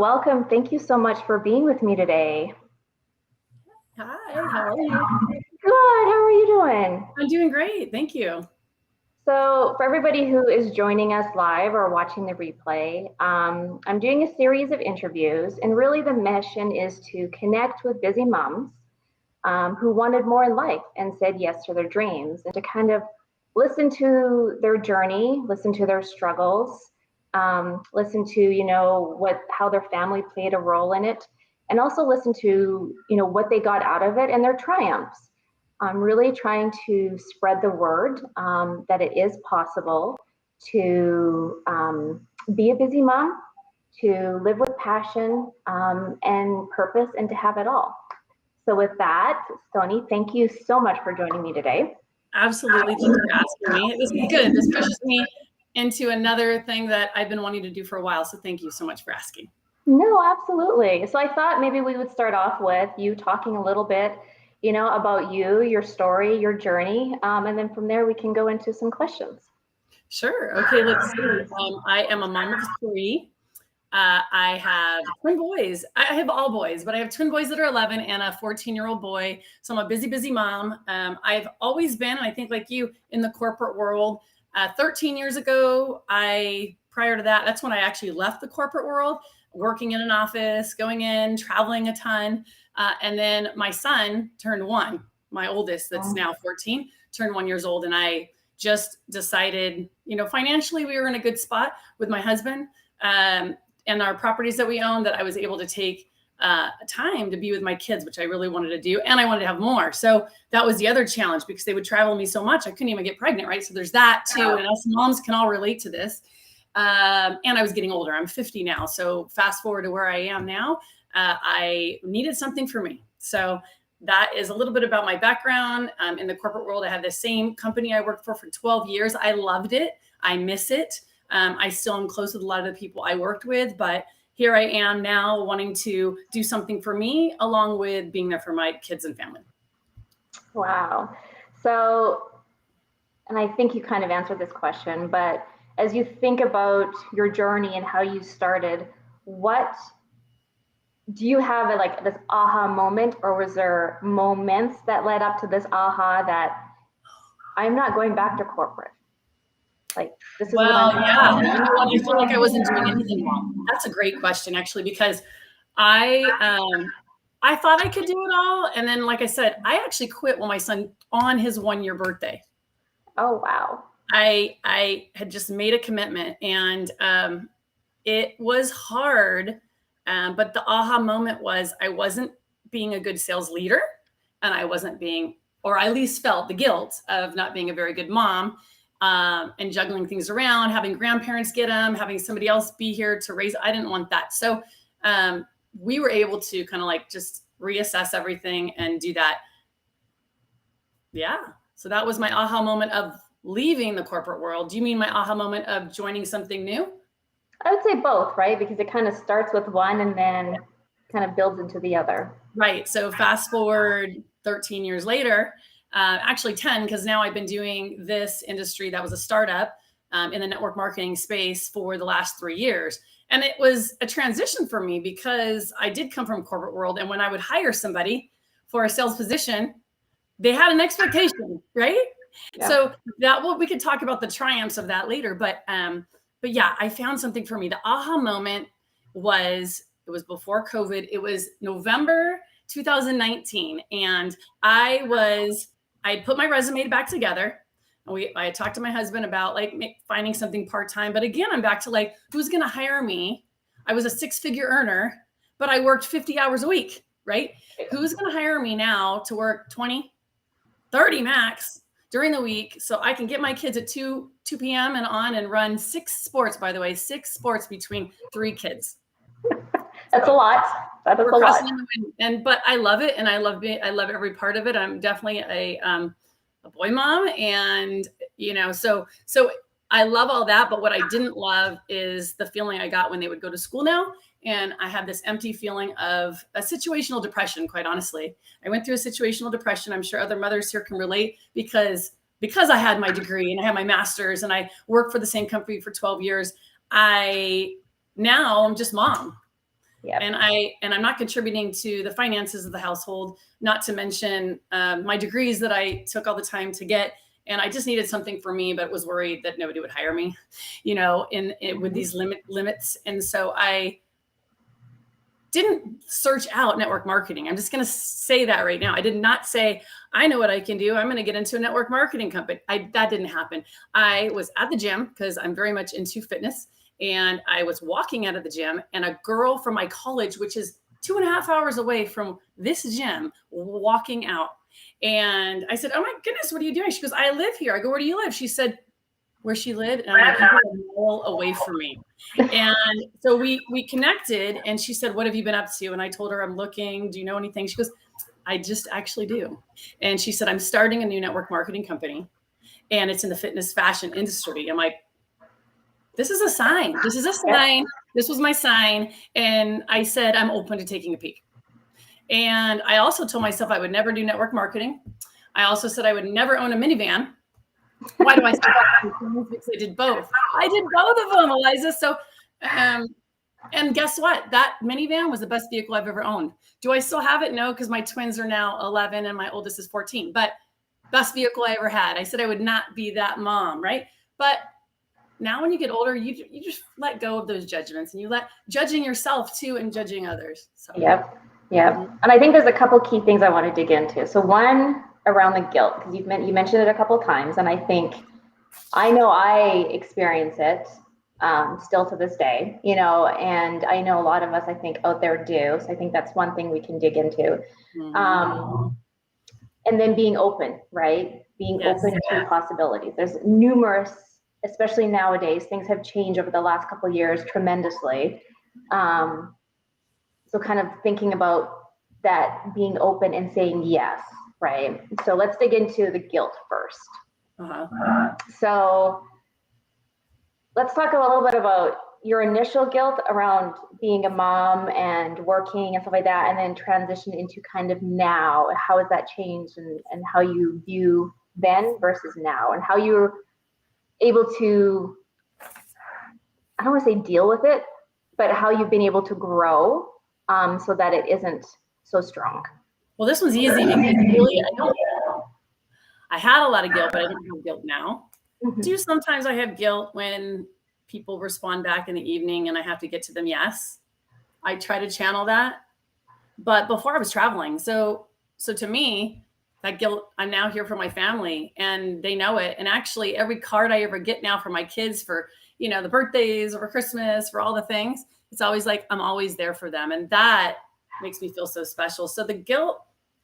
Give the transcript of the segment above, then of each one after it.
Welcome. Thank you so much for being with me today. Hi, how are you? Good. How are you doing? I'm doing great. Thank you. So, for everybody who is joining us live or watching the replay, I'm doing a series of interviews, and really the mission is to connect with busy moms who wanted more in life and said yes to their dreams, and to kind of listen to their journey, listen to their struggles, listen to how their family played a role in it, and also listen to what they got out of it and their triumphs. I'm really trying to spread the word that it is possible to be a busy mom, to live with passion and purpose, and to have it all. So with that, Stoni, thank you so much for joining me today. Absolutely. Thanks for asking me. This is good. This pushes me into another thing that I've been wanting to do for a while. So thank you so much for asking. No, absolutely. So I thought maybe we would start off with you talking a little bit, about you, your story, your journey, and then from there we can go into some questions. Sure. Okay, let's see. I am a mom of three. I have twin boys. I have all boys, but I have twin boys that are 11 and a 14-year-old boy. So I'm a busy, busy mom. I've always been, and I think like you, in the corporate world. 13 years ago, prior to that, that's when I actually left the corporate world, working in an office, going in, traveling a ton. And then my son turned one, my oldest, that's now 14, turned 1 year old. And I just decided, financially, we were in a good spot with my husband. And our properties that we own, that I was able to take time to be with my kids, which I really wanted to do. And I wanted to have more. So that was the other challenge, because they would travel me so much, I couldn't even get pregnant, right? So there's that too. And us moms can all relate to this. And I was getting older. I'm 50 now. So fast forward to where I am now, I needed something for me. So that is a little bit about my background. In the corporate world, I had the same company I worked for 12 years. I loved it. I miss it. I still am close with a lot of the people I worked with, but here I am now wanting to do something for me, along with being there for my kids and family. Wow. So, and I think you kind of answered this question, but as you think about your journey and how you started, what do you have like this aha moment, or was there moments that led up to this aha that I'm not going back to corporate? Like, this is what I'm doing. Yeah. I feel like I wasn't doing anything wrong. That's a great question, actually, because I thought I could do it all. And then, like I said, I actually quit when my son on his 1 year birthday. Oh, wow. I had just made a commitment, and it was hard. But the aha moment was I wasn't being a good sales leader, and I wasn't being, or I at least felt the guilt of not being a very good mom, and juggling things around, having grandparents get them, having somebody else be here to raise. I didn't want that. So we were able to kind of like just reassess everything and do that. Yeah. So that was my aha moment of leaving the corporate world. Do you mean my aha moment of joining something new? I would say both, right? Because it kind of starts with one and then kind of builds into the other. Right. So fast forward 13 years later, actually 10, because now I've been doing this industry that was a startup in the network marketing space for the last 3 years. And it was a transition for me, because I did come from corporate world. And when I would hire somebody for a sales position, they had an expectation, right? Yeah. So we could talk about the triumphs of that later. But yeah, I found something for me. The aha moment was, it was before COVID. It was November 2019. And I put my resume back together. And I talked to my husband about like finding something part-time. But again, I'm back to like, who's going to hire me? I was a 6-figure earner, but I worked 50 hours a week, right? Who's going to hire me now to work 20, 30 max during the week, so I can get my kids at 2 p.m. and on, and run 6 sports, by the way, 6 sports between 3 kids. That's a lot. That is a lot. But I love it, and I love every part of it. I'm definitely a boy mom, and so I love all that. But what I didn't love is the feeling I got when they would go to school now. And I had this empty feeling of a situational depression, quite honestly. I went through a situational depression. I'm sure other mothers here can relate, because I had my degree and I had my master's and I worked for the same company for 12 years. Now I'm just mom. Yep. And I'm not contributing to the finances of the household, not to mention my degrees that I took all the time to get. And I just needed something for me, but was worried that nobody would hire me, with these limits. And so I didn't search out network marketing. I'm just going to say that right now. I did not say, I know what I can do. I'm going to get into a network marketing company. That didn't happen. I was at the gym because I'm very much into fitness. And I was walking out of the gym, and a girl from my college, which is 2.5 hours away from this gym, walking out. And I said, oh my goodness, what are you doing? She goes, I live here. I go, where do you live? She said, where she lived. And I'm like, you're a mile away from me. And so we connected, and she said, what have you been up to? And I told her, I'm looking. Do you know anything? She goes, I just actually do. And she said, I'm starting a new network marketing company, and it's in the fitness fashion industry. I'm like, this is a sign. This is a sign. This was my sign. And I said, I'm open to taking a peek. And I also told myself I would never do network marketing. I also said I would never own a minivan. Why do I say that? Because I did both. I did both of them, Eliza. So, and guess what? That minivan was the best vehicle I've ever owned. Do I still have it? No, because my twins are now 11 and my oldest is 14. But best vehicle I ever had. I said I would not be that mom, right? But now when you get older, you just let go of those judgments, and you let judging yourself too and judging others. So. Yep. And I think there's a couple key things I want to dig into. So one, around the guilt, because you mentioned it a couple times, and I think I know I experience it still to this day, and I know a lot of us, I think, out there do. So I think that's one thing we can dig into. And then being open, right? Being open to possibilities. There's numerous, especially nowadays, things have changed over the last couple of years tremendously. So kind of thinking about that, being open and saying yes, right? So let's dig into the guilt first. So let's talk a little bit about your initial guilt around being a mom and working and stuff like that, and then transition into kind of now. How has that changed, and how you view then versus now, and how you're able to, I don't want to say deal with it, but how you've been able to grow so that it isn't so strong. Well, this one's easy because really I had a lot of guilt, but I don't have guilt now. Do sometimes I have guilt when people respond back in the evening and I have to get to them. Yes, I try to channel that. But before I was traveling. So to me, that guilt, I'm now here for my family and they know it. And actually every card I ever get now for my kids for, the birthdays or Christmas, for all the things, it's always like, I'm always there for them. And that makes me feel so special. So the guilt,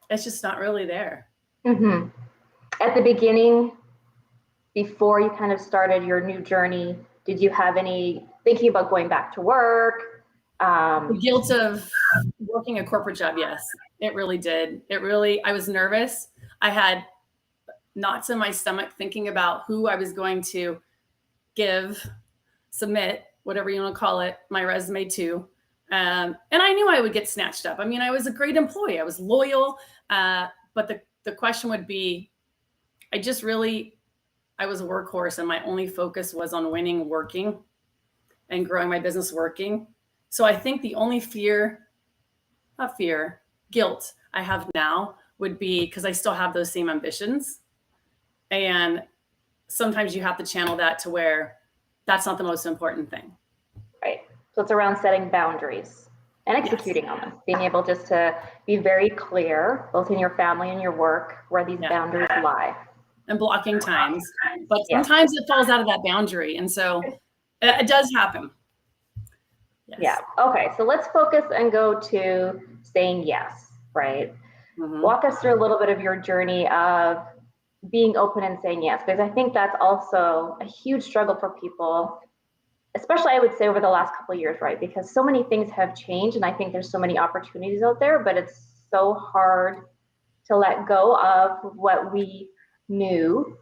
it's just not really there. At the beginning, before you kind of started your new journey, did you have any thinking about going back to work? The guilt of working a corporate job, yes, it really did. I was nervous. I had knots in my stomach thinking about who I was going to submit, whatever you want to call it, my resume to. And I knew I would get snatched up. I mean, I was a great employee. I was loyal. But the question would be, I was a workhorse, and my only focus was on winning, working, and growing my business working. So I think the only guilt I have now would be because I still have those same ambitions. And sometimes you have to channel that to where that's not the most important thing. Right. So it's around setting boundaries and executing on them, being able just to be very clear, both in your family and your work, where these boundaries lie. And blocking times. But sometimes it falls out of that boundary. And so it does happen. Yes. Yeah. Okay. So let's focus and go to saying yes, right? Walk us through a little bit of your journey of being open and saying yes, because I think that's also a huge struggle for people, especially I would say over the last couple of years, right? Because so many things have changed, and I think there's so many opportunities out there, but it's so hard to let go of what we knew,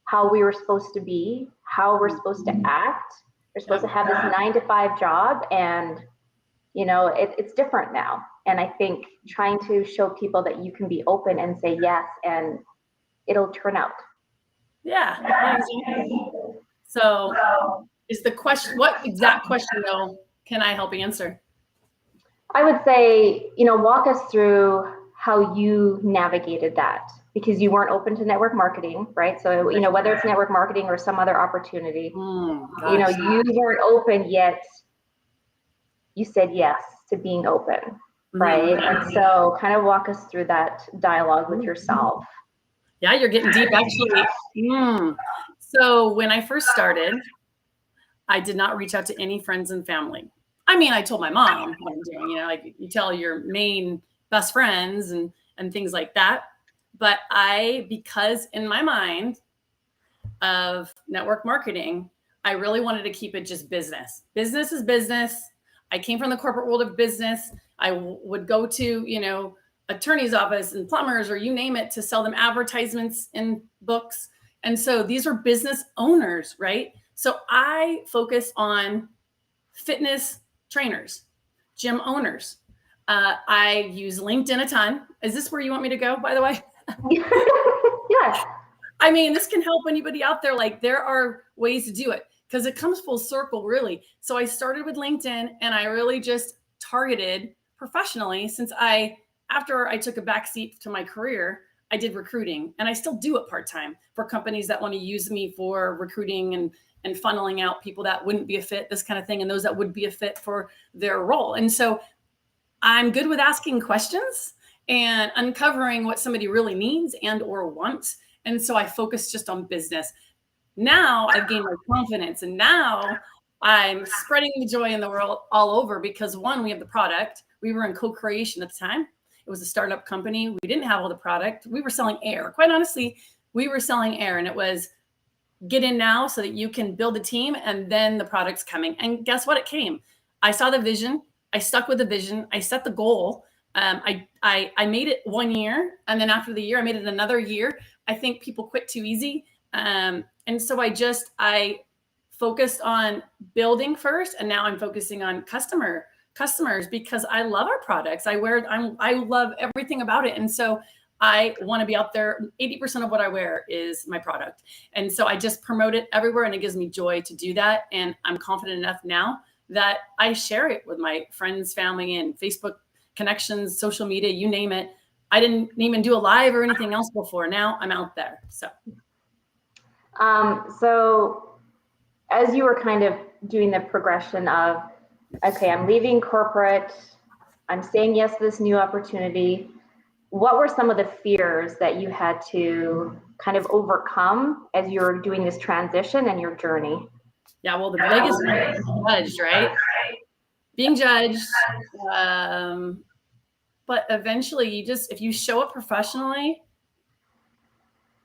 how we were supposed to be, how we're supposed to act. We're supposed to have this 9-to-5 job, and it's different now. And I think trying to show people that you can be open and say yes, and it'll turn out. Yeah, exactly. So is the question, what exact question though can I help answer? I would say, walk us through how you navigated that, because you weren't open to network marketing, right? So, whether it's network marketing or some other opportunity, you weren't open yet. You said yes to being open, right? And so kind of walk us through that dialogue with yourself. Yeah, you're getting deep, actually. So when I first started, I did not reach out to any friends and family. I mean, I told my mom what I'm doing, like you tell your main best friends and things like that. But because in my mind of network marketing, I really wanted to keep it just business. Business is business. I came from the corporate world of business. I would go to, attorney's office and plumbers or you name it to sell them advertisements in books. And so these are business owners, right? So I focus on fitness trainers, gym owners. I use LinkedIn a ton. Is this where you want me to go, by the way? Yeah. I mean, this can help anybody out there. Like there are ways to do it because it comes full circle, really. So I started with LinkedIn and I really just targeted professionally since after I took a backseat to my career, I did recruiting and I still do it part-time for companies that want to use me for recruiting and funneling out people that wouldn't be a fit, this kind of thing, and those that would be a fit for their role. And so I'm good with asking questions and uncovering what somebody really needs and or wants. And so I focus just on business. Now I've gained my confidence and now I'm spreading the joy in the world all over because one, we have the product. We were in co-creation at the time. It was a startup company. We didn't have all the product. We were selling air. Quite honestly, we were selling air and it was get in now so that you can build a team and then the product's coming. And guess what? It came. I saw the vision. I stuck with the vision. I set the goal. I made it 1 year. And then after the year, I made it another year. I think people quit too easy. And so I focused on building first. And now I'm focusing on customers because I love our products. I love everything about it. And so I want to be out there. 80% of what I wear is my product. And so I just promote it everywhere and it gives me joy to do that. And I'm confident enough now that I share it with my friends, family, and Facebook connections, social media, you name it. I didn't even do a live or anything else before. Now I'm out there. So as you were kind of doing the progression of, okay, I'm leaving corporate, I'm saying yes to this new opportunity, what were some of the fears that you had to kind of overcome as you're doing this transition and your journey? Yeah, well, the biggest one is judged, right? Being judged. But eventually if you show up professionally,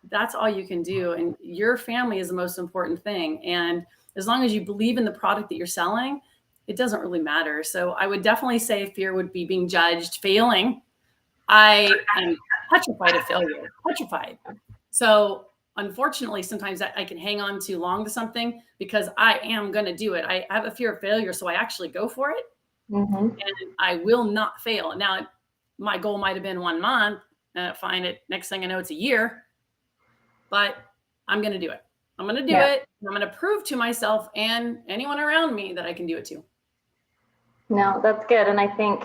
that's all you can do. And your family is the most important thing. And as long as you believe in the product that you're selling, it doesn't really matter. So I would definitely say fear would be being judged, failing. I am petrified of failure, petrified. So unfortunately, sometimes I can hang on too long to something because I am going to do it. I have a fear of failure. So I actually go for it and I will not fail. Now, my goal might've been 1 month, find it. Next thing I know, it's a year, but I'm going to do it. I'm going to do it. I'm going to prove to myself and anyone around me that I can do it too. No, that's good. And I think,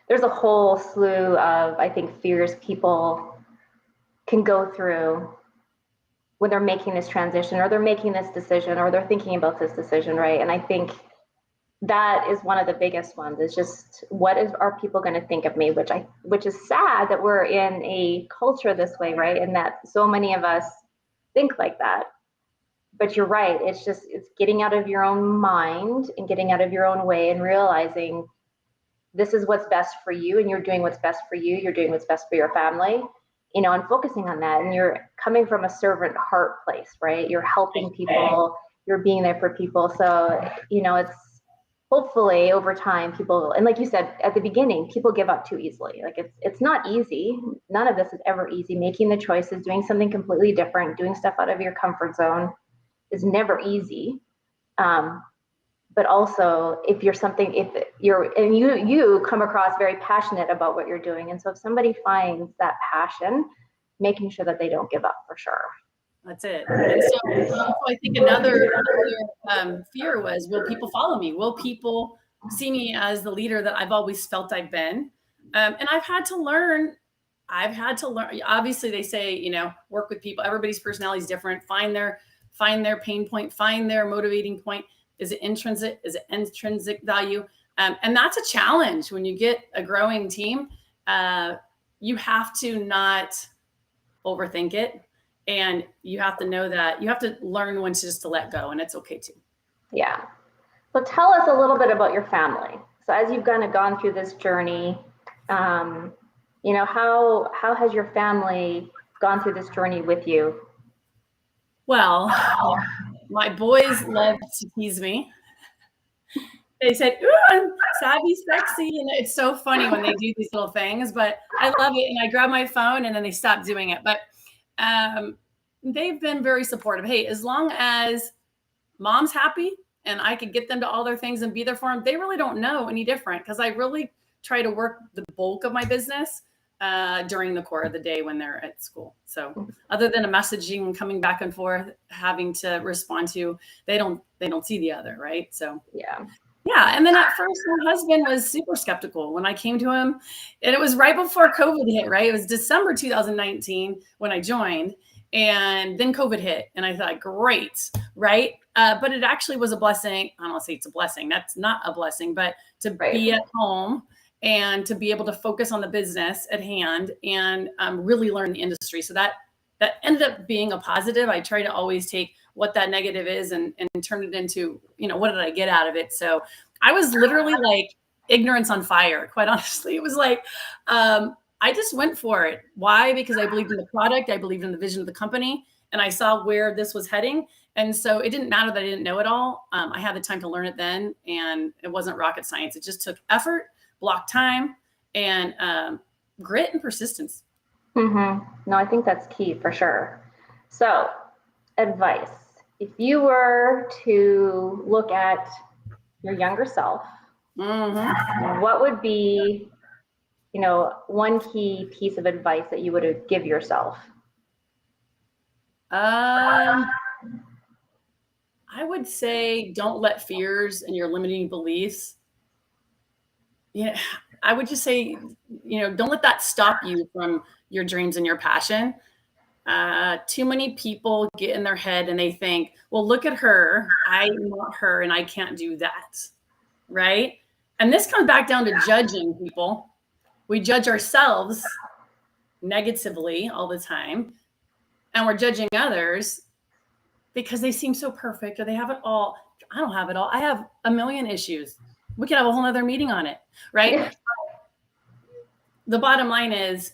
there's a whole slew of, I think, fears people can go through when they're making this transition or they're making this decision or they're thinking about this decision, right? And I think that is one of the biggest ones. Is just are people going to think of me? Which is sad that we're in a culture this way, right? And that so many of us think like that. But you're right. It's getting out of your own mind and getting out of your own way and realizing this is what's best for you and you're doing what's best for you. You're doing what's best for your family, and focusing on that. And you're coming from a servant heart place, right? You're helping people, you're being there for people. So, it's hopefully over time people, and like you said at the beginning, people give up too easily. Like it's not easy. None of this is ever easy. Making the choices, doing something completely different, doing stuff out of your comfort zone is never easy. But also if you come across very passionate about what you're doing. And so if somebody finds that passion, making sure that they don't give up for sure. That's it. And so I think another fear was, will people follow me? Will people see me as the leader that I've always felt I've been. And I've had to learn. Obviously, they say, work with people. Everybody's personality is different. Find their pain point. Find their motivating point. Is it intrinsic? Is it intrinsic value? And that's a challenge when you get a growing team. You have to not overthink it, and you have to know that you have to learn when to let go, and it's okay too. Yeah. So tell us a little bit about your family. So as you've kind of gone through this journey, how has your family gone through this journey with you? Well, my boys love to tease me. They said, "Ooh, I'm savvy, sexy," and it's so funny when they do these little things. But I love it, and I grab my phone, and then they stop doing it. But they've been very supportive. Hey, as long as mom's happy and I could get them to all their things and be there for them, they really don't know any different, because I really try to work the bulk of my business during the core of the day when they're at school. So other than a messaging coming back and forth, having to respond to, they don't see the other, right? So yeah. And then at first, my husband was super skeptical when I came to him, and it was right before COVID hit, right? It was December 2019 when I joined, and then COVID hit, and I thought, great, right? But it actually was a blessing. I don't want to say it's a blessing. That's not a blessing, but to be at home and to be able to focus on the business at hand and really learn the industry. So that ended up being a positive. I try to always take what that negative is and turn it into, what did I get out of it? So I was literally like ignorance on fire, quite honestly. It was like, I just went for it. Why? Because I believed in the product. I believed in the vision of the company, and I saw where this was heading. And so it didn't matter that I didn't know it all. I had the time to learn it then, and it wasn't rocket science. It just took effort, block time, and grit and persistence. No, I think that's key for sure. So, advice. If you were to look at your younger self, what would be, one key piece of advice that you would give yourself? I would say don't let fears and your limiting beliefs. I would just say, don't let that stop you from your dreams and your passion. Too many people get in their head and they think, well, look at her. I'm not her and I can't do that. Right. And this comes back down to judging people. We judge ourselves negatively all the time, and we're judging others because they seem so perfect or they have it all. I don't have it all. I have a million issues. We could have a whole other meeting on it. Right. The bottom line is,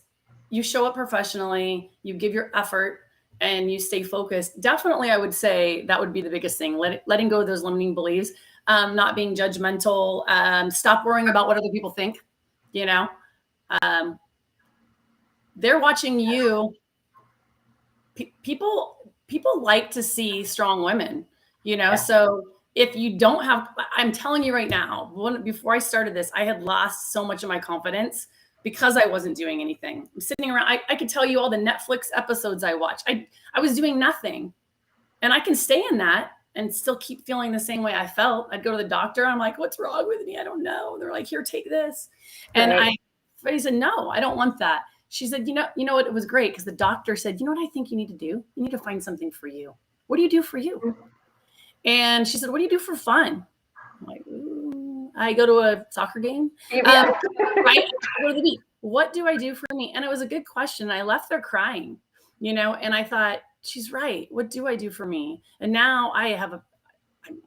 you show up professionally, you give your effort, and you stay focused. Definitely, I would say that would be the biggest thing. Letting go of those limiting beliefs, not being judgmental, stop worrying about what other people think. They're watching you. People like to see strong women, So if you don't have, I'm telling you right now, before I started this, I had lost so much of my confidence because I wasn't doing anything. I'm sitting around. I could tell you all the Netflix episodes I watched. I was doing nothing, and I can stay in that and still keep feeling the same way I felt. I'd go to the doctor. I'm like, what's wrong with me? I don't know. They're like, here, take this. And I said, no, I don't want that. She said, you know what? It was great because the doctor said, you know what I think you need to do? You need to find something for you. What do you do for you? And she said, what do you do for fun? I'm like, I go to a soccer game. Right? I go to the beach. What do I do for me? And it was a good question. I left there crying, and I thought, she's right. What do I do for me? And now I'm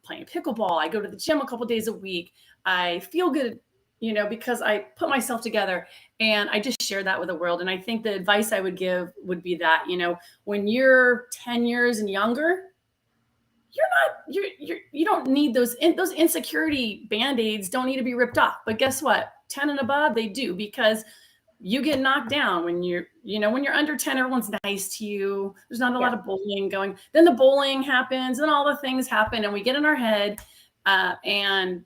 playing pickleball. I go to the gym a couple days a week. I feel good, because I put myself together, and I just share that with the world. And I think the advice I would give would be that, when you're 10 years and younger, you don't need those insecurity band-aids don't need to be ripped off. But guess what? 10 and above, they do, because you get knocked down when you're under 10, everyone's nice to you. There's not a lot of bullying going. Then the bullying happens and all the things happen, and we get in our head. And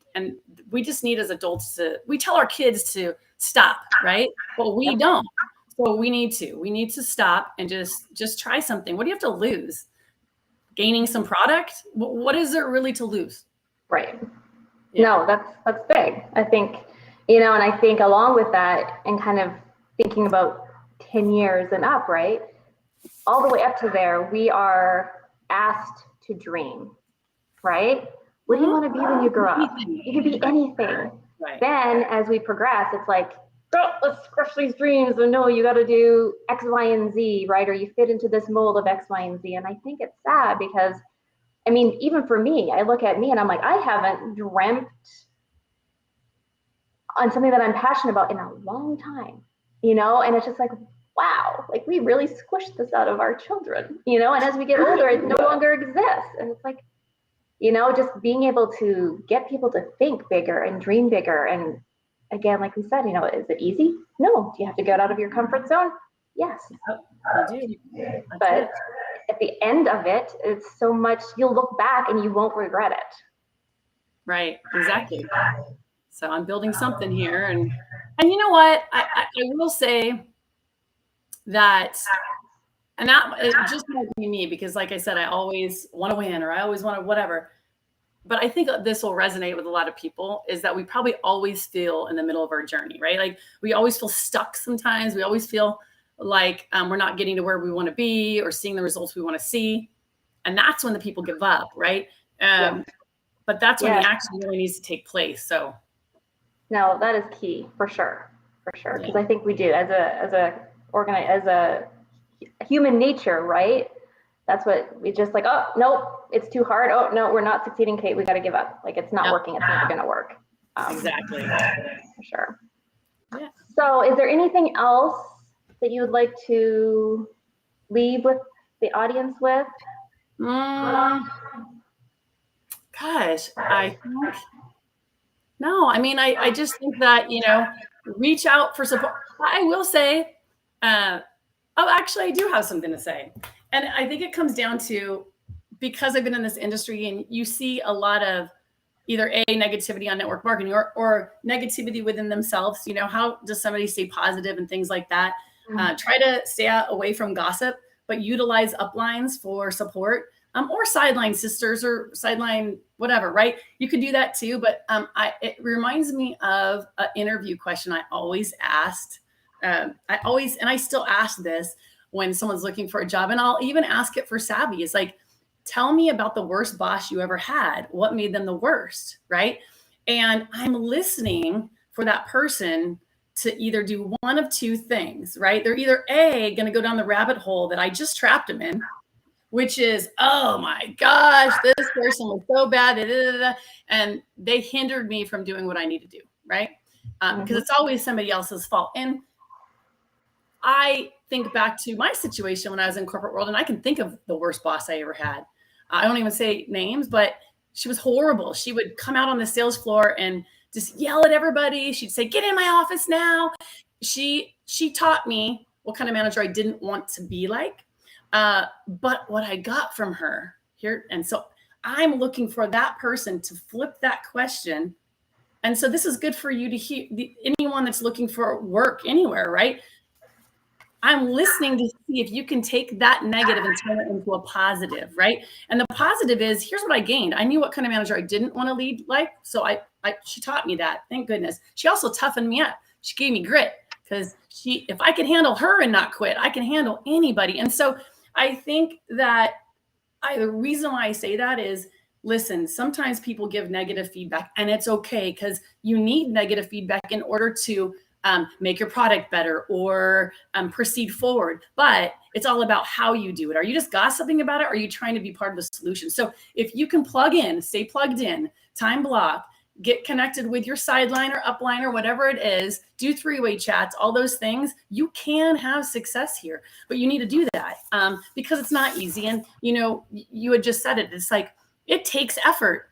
we just need, as adults, we tell our kids to stop, right? But we don't. So we need to stop and just try something. What do you have to lose? Gaining some product? What is there really to lose? Right. No, that's big. I think, and I think along with that and kind of thinking about 10 years and up, right? All the way up to there, we are asked to dream, right? What do you want to be when you grow up? You can be anything. Right. Then as we progress, it's like, oh, let's crush these dreams. And no, you got to do X, Y, and Z, right? Or you fit into this mold of X, Y, and Z. And I think it's sad because, even for me, I look at me and I'm like, I haven't dreamt on something that I'm passionate about in a long time, and it's just like, wow, like we really squished this out of our children, and as we get older, it no longer exists. And it's like, just being able to get people to think bigger and dream bigger. And again, like we said, is it easy? No. Do you have to get out of your comfort zone? Yes. You do. But at the end of it, it's so much, you'll look back and you won't regret it. Right. Exactly. So I'm building something here. And you know what? I will say that, and that it just might be me, because like I said, I always want to win, or I always want to whatever. But I think this will resonate with a lot of people, is that we probably always feel in the middle of our journey, right? Like we always feel stuck sometimes. We always feel like we're not getting to where we want to be or seeing the results we want to see. And that's when the people give up, right? But that's when the action really needs to take place. So. No, that is key for sure. Because I think we do as a human nature, right? That's what we just like, oh, nope, it's too hard. Oh, no, we're not succeeding, Kate. We got to give up. Like it's not working. It's never going to work. Exactly. For sure. Yeah. So is there anything else that you would like to leave with the audience with? Gosh, I think, no, I just think that, reach out for support. I will say, actually, I do have something to say. And I think it comes down to, because I've been in this industry and you see a lot of either negativity on network marketing or negativity within themselves. How does somebody stay positive and things like that? Try to stay away from gossip, but utilize uplines for support, or sideline sisters or sideline whatever, right? You could do that too. But it reminds me of an interview question I always asked. I still ask this when someone's looking for a job, and I'll even ask it for savvy. It's like, tell me about the worst boss you ever had. What made them the worst, right? And I'm listening for that person to either do one of two things, right? They're either A, going to go down the rabbit hole that I just trapped them in, which is, oh my gosh, this person was so bad, and they hindered me from doing what I need to do, right? Because it's always somebody else's fault. And I think back to my situation when I was in corporate world, and I can think of the worst boss I ever had. I don't even say names, but she was horrible. She would come out on the sales floor and just yell at everybody. She'd say, "Get in my office now." She taught me what kind of manager I didn't want to be like. But what I got from her here, and so I'm looking for that person to flip that question. And so this is good for you to hear, anyone that's looking for work anywhere, right? I'm listening to see if you can take that negative and turn it into a positive, right? And the positive is, here's what I gained. I knew what kind of manager I didn't want to lead like. So she taught me that. Thank goodness. She also toughened me up. She gave me grit, because if I could handle her and not quit, I can handle anybody. And so I think that the reason why I say that is, listen, sometimes people give negative feedback, and it's okay, because you need negative feedback in order to make your product better or proceed forward. But it's all about how you do it. Are you just gossiping about it? Or are you trying to be part of the solution? So if you can plug in, stay plugged in, time block, get connected with your sideline or upline or whatever it is, do three-way chats, all those things, you can have success here. But you need to do that because it's not easy. And, you had just said it. It's like, it takes effort.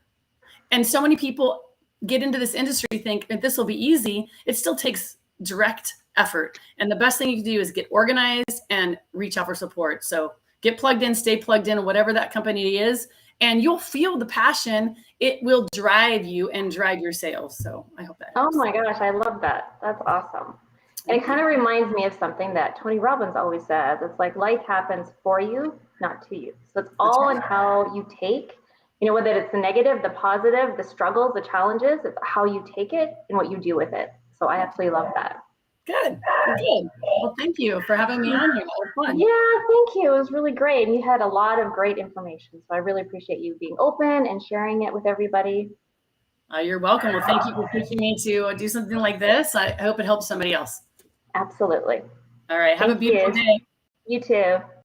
And so many people get into this industry, think that this will be easy. It still takes direct effort. And the best thing you can do is get organized and reach out for support. So get plugged in, stay plugged in, whatever that company is, and you'll feel the passion. It will drive you and drive your sales. So I hope that helps. Oh my gosh, I love that. That's awesome. And it kind of reminds me of something that Tony Robbins always says. It's like life happens for you, not to you. So it's all in how you take, whether it's the negative, the positive, the struggles, the challenges, it's how you take it and what you do with it. So I absolutely love that. Good. Well, thank you for having me on here. That was fun. Yeah, thank you. It was really great. And you had a lot of great information. So I really appreciate you being open and sharing it with everybody. You're welcome. Well, thank you for pushing me to do something like this. I hope it helps somebody else. Absolutely. All right. Have a beautiful day. You too.